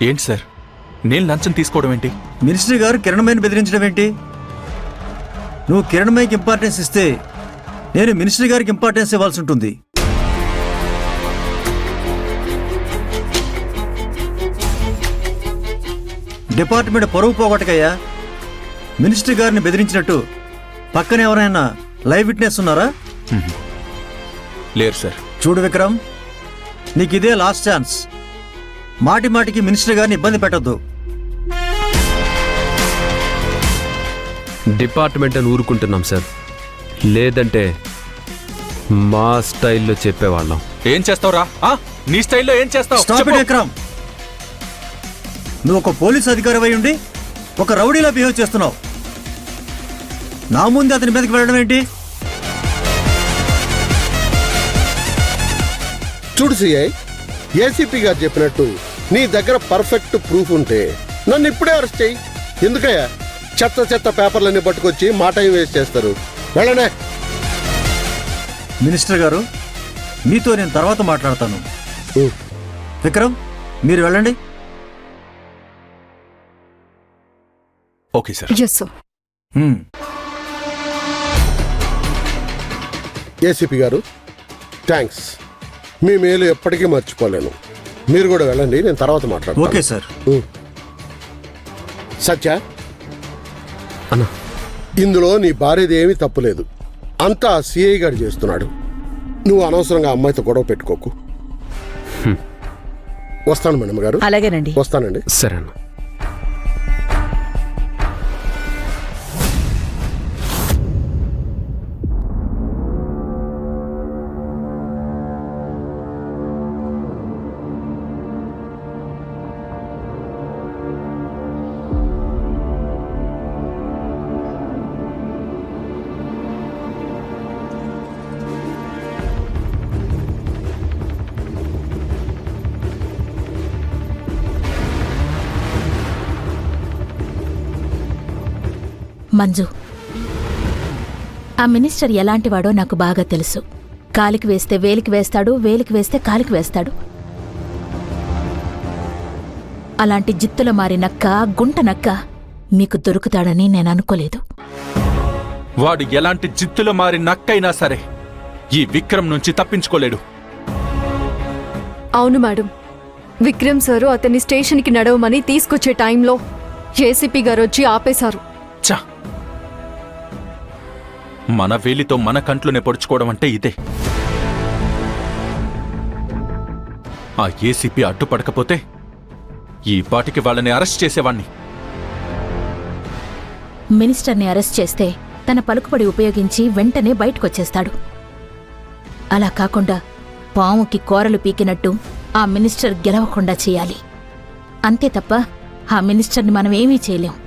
ఏంటి సార్, నేను లంచం తీసుకోవడం ఏంటి? మినిస్టర్ గారు కిరణ్మయ్యని బెదిరించడం ఏంటి? నువ్వు కిరణ్మయ్యకి ఇంపార్టెన్స్ ఇస్తే నేను మినిస్టర్ గారికి ఇంపార్టెన్స్ ఇవ్వాల్సి ఉంటుంది. డిపార్ట్మెంట్ పరువు పోగొట్టకయ్యా. మినిస్టర్ గారిని బెదిరించినట్టు పక్కన ఎవరైనా లైవ్ విట్నెస్ ఉన్నారా? లేరు సార్. చూడు విక్రమ్, నీకు ఇదే లాస్ట్ ఛాన్స్. మాటి మాటికి మినిస్టర్ గారిని ఇబ్బంది పెట్టద్దు. డిపార్ట్మెంట్ అని ఊరుకుంటున్నాం సార్, లేదంటే మా స్టైల్లో చెప్పేవాళ్ళం. ఏం చేస్తావురా? నీ స్టైల్లో ఏం చేస్తావు? Stop it Vikram. నువ్వు ఒక పోలీస్ అధికారి అయి ఉండి ఒక రౌడీలా బిహేవ్ చేస్తున్నావు. నా ముందు అతని మీదకి వెళ్ళడం ఏంటి? చూడు సిఐ, ఏసీపీ గారు చెప్పినట్టు నీ దగ్గర పర్ఫెక్ట్ ప్రూఫ్ ఉంటే నన్ను ఇప్పుడే అరెస్ట్ చేయి. ఎందుకయ్యా చెత్త చెత్త పేపర్లన్నీ పట్టుకొచ్చి మా టైం వేస్ట్ చేస్తారు? వెళ్ళనే. మినిస్టర్ గారు, మీతో నేను తర్వాత మాట్లాడతాను. విక్రమ్, మీరు వెళ్ళండి. Okay sir. ఏసీపీ గారు థ్యాంక్స్. మీ మేలు ఎప్పటికీ మర్చిపోలేను. మీరు కూడా వెళ్ళండి, నేను తర్వాత మాట్లాడతాను. Okay sir. సత్య, అన్నా, ఇందులో నీ భార్యది ఏమీ తప్పులేదు. అంతా సిఐ గారు చేస్తున్నాడు. నువ్వు అనవసరంగా అమ్మాయితో గొడవ పెట్టుకోకు. వస్తాను మేడం గారు. అలాగేనండి. వస్తానండి. సరే అన్న. మంజు, ఆ మినిస్టర్ ఎలాంటివాడో నాకు బాగా తెలుసు. కాలికి వేస్తే వేలికి వేస్తాడు, వేలికి వేస్తే కాలికి వేస్తాడు. అలాంటి జిత్తుల మారి నక్క, గుంట నక్క మీకు దొరుకుతాడని నేను అనుకోలేదు. వాడు ఎలాంటి జిత్తులు మారి నక్కైనా సరే ఈ విక్రమ్ నుంచి తప్పించుకోలేడు. అవును మేడం, విక్రమ్ సారు అతన్ని స్టేషన్కి నడవమని తీసుకొచ్చే టైంలో ఏసీపీ గారు వచ్చి ఆపేశారు. చా, మన వేలితో మన కంట్లోనే పొడుచుకోవడం అంటే ఇదే. ఆ ఏసీపీ అడ్డుపడకపోతే ఈ పాటికి వాళ్ళని అరెస్ట్ చేసేవాణ్ణి. మినిస్టర్ని అరెస్ట్ చేస్తే తన పలుకుబడి ఉపయోగించి వెంటనే బయటకొచ్చేస్తాడు. అలా కాకుండా పాముకి కోరలు పీకినట్టు ఆ మినిస్టర్ గెలవకుండా చేయాలి. అంతే తప్ప ఆ మినిస్టర్ని మనం ఏమీ చేయలేం.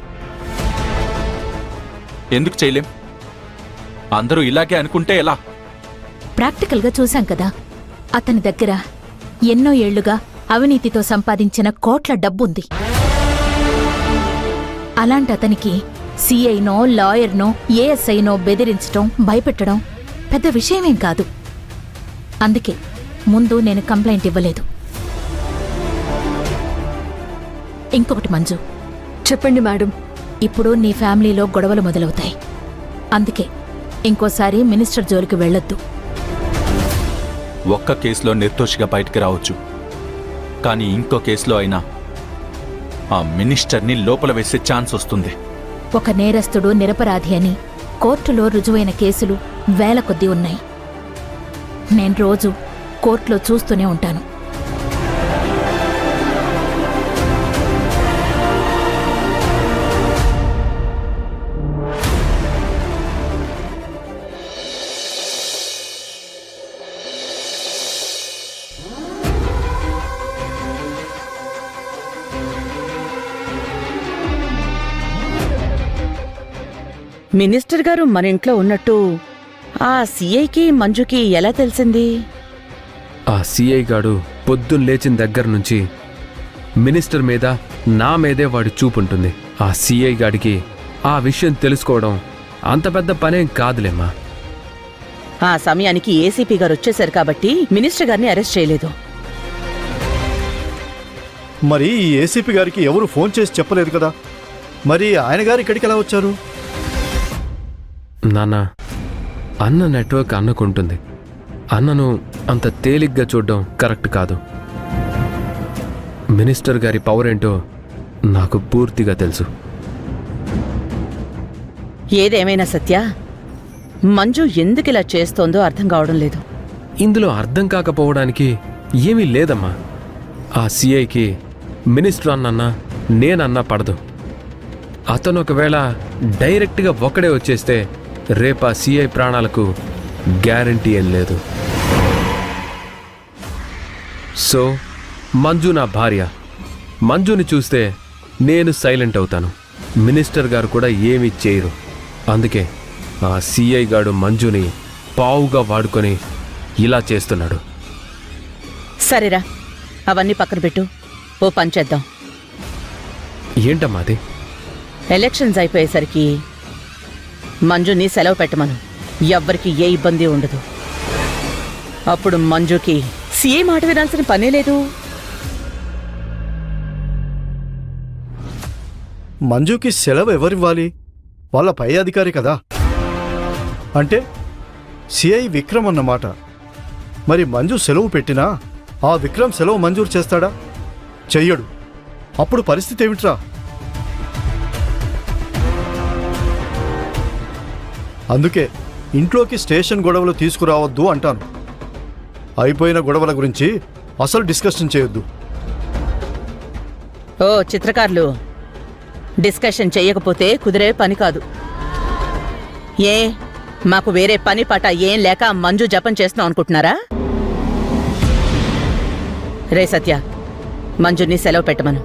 ఎందుకు చేయలేం? అందరూ ఇలాగే అనుకుంటే ఎలా? ప్రాక్టికల్గా చూశాం కదా, అతని దగ్గర ఎన్నో ఏళ్లుగా అవినీతితో సంపాదించిన కోట్ల డబ్బుంది. అలాంటి అతనికి సిఐనో, లాయర్నో, ఏఎస్ఐనో బెదిరించడం, భయపెట్టడం పెద్ద విషయమేం కాదు. అందుకే ముందు నేను కంప్లైంట్ ఇవ్వలేదు. ఇంకొకటి మంజు, చెప్పండి మేడం. ఇప్పుడు నీ ఫ్యామిలీలో గొడవలు మొదలవుతాయి. అందుకే ఇంకోసారి మినిస్టర్ జోలికి వెళ్ళొద్దు. ఒక్క కేసులో నిర్దోషిగా బయటికి రావచ్చు, కానీ ఇంకో కేసులో అయినా ఆ మినిస్టర్ని లోపల వేసే ఛాన్స్ వస్తుంది. ఒక నేరస్తుడు నిరపరాధి అని కోర్టులో రుజువైన కేసులు వేల కొద్దీ ఉన్నాయి. నేను రోజు కోర్టులో చూస్తూనే ఉంటాను. మినిస్టర్ గారు మన ఇంట్లో ఉన్నట్టు ఆ సిఐకి మంజుకి ఎలా తెలిసింది? ఆ సిఐ గాడు పొద్దున్న లేచిన దగ్గర నుంచి మినిస్టర్ మీద, నా మీదే వాడి చూపుంటుంది. ఆ సిఐ గాడికి ఆ విషయం తెలుసుకోవడం అంత పెద్ద పనేం కాదులేమ్మా. ఆ సమయానికి ఏసీపీ గారు వచ్చేశారు కాబట్టి మినిస్టర్ గారిని అరెస్ట్ చేయలేదు. మరి ఈ ఏసీపీ గారికి ఎవరు ఫోన్ చేసి చెప్పలేదు కదా, మరి ఆయన గారు ఇక్కడికి ఎలా వచ్చారు? నాన్న, అన్న నెట్వర్క్ అన్నకుంటుంది. అన్నను అంత తేలిగ్గా చూడడం కరెక్ట్ కాదు. మినిస్టర్ గారి పవర్ ఏంటో నాకు పూర్తిగా తెలుసు. ఏదేమైనా సత్య, మంజు ఎందుకిలా చేస్తోందో అర్థం కావడం లేదు. ఇందులో అర్థం కాకపోవడానికి ఏమీ లేదమ్మా. ఆ సిఐకి మినిస్టర్ అన్నన్నా నేనన్నా పడదు. అతను ఒకవేళ డైరెక్ట్గా ఒక్కడే వచ్చేస్తే రేపు ఆ సిఐ ప్రాణాలకు గ్యారంటీ ఏం లేదు. సో మంజు నా భార్య. మంజుని చూస్తే నేను సైలెంట్ అవుతాను. మినిస్టర్ గారు కూడా ఏమీ చేయరు. అందుకే ఆ సిఐ గాడు మంజుని పావుగా వాడుకొని ఇలా చేస్తున్నాడు. సరేరా, అవన్నీ పక్కన పెట్టు. ఓ పని చేద్దాం. ఏంటమ్మా అది? ఎలక్షన్స్ అయిపోయేసరికి మంజుని సెలవు పెట్టమను. ఎవ్వరికి ఏ ఇబ్బంది ఉండదు. అప్పుడు మంజుకి సీఏ మాట వినాల్సిన పనే లేదు. మంజుకి సెలవు ఎవరివ్వాలి? వాళ్ళ పై అధికారి కదా. అంటే సిఐ విక్రమ్ అన్నమాట. మరి మంజు సెలవు పెట్టినా ఆ విక్రమ్ సెలవు మంజూరు చేస్తాడా? చెయ్యడు. అప్పుడు పరిస్థితి ఏమిట్రా? అందుకే ఇంట్లోకి స్టేషన్ గొడవలు తీసుకురావద్దు అంటాను. అయిపోయిన గొడవల గురించి అసలు డిస్కషన్ చేయొద్దు. ఓ చిత్రకారులు, డిస్కషన్ చెయ్యకపోతే కుదిరే పని కాదు. ఏ మాకు వేరే పని పాట ఏం లేక మంజు జపం చేస్తున్నాం అనుకుంటున్నారా? రే సత్య, మంజుని సెలవు పెట్టమను.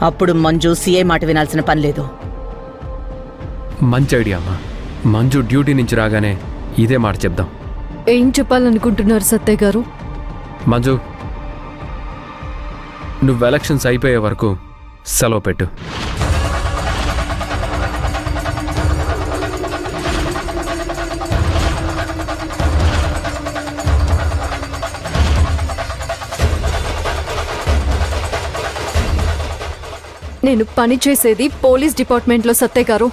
అప్పుడు మంజు సీఏ మాట వినాల్సిన పని లేదు. మంచి ఐడియా అమ్మా. మంజు డ్యూటీ నుంచి రాగానే ఇదే మాట చెప్దాం. ఏం చెప్పాలనుకుంటున్నారు సత్తయ్య గారు? మంజు, నువ్వు ఎలక్షన్స్ అయిపోయే వరకు సెలవు పెట్టు. నేను పని చేసేది పోలీస్ డిపార్ట్మెంట్లో సత్తయ్య గారు.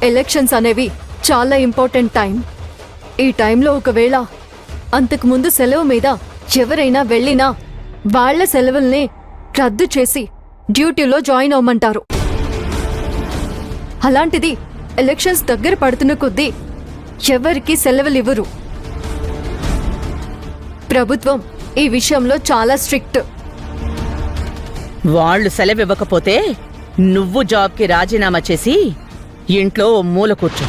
ఎలక్షన్స్ అనేవి చాలా ఇంపార్టెంట్ టైం. ఈ టైంలో ఒకవేళ అంతకుముందు సెలవు మీద ఎవరైనా వెళ్ళినా వాళ్ల సెలవుల్ని రద్దు చేసి డ్యూటీలో జాయిన్ అవ్వమంటారు. అలాంటిది ఎలక్షన్స్ దగ్గర పడుతున్న కొద్దీ ఎవరికి సెలవులివ్వరు. ప్రభుత్వం ఈ విషయంలో చాలా స్ట్రిక్ట్. వాళ్ళు సెలవివ్వకపోతే నువ్వు జాబ్కి రాజీనామా చేసి ఇంట్లో ఓ మూల కూర్చో.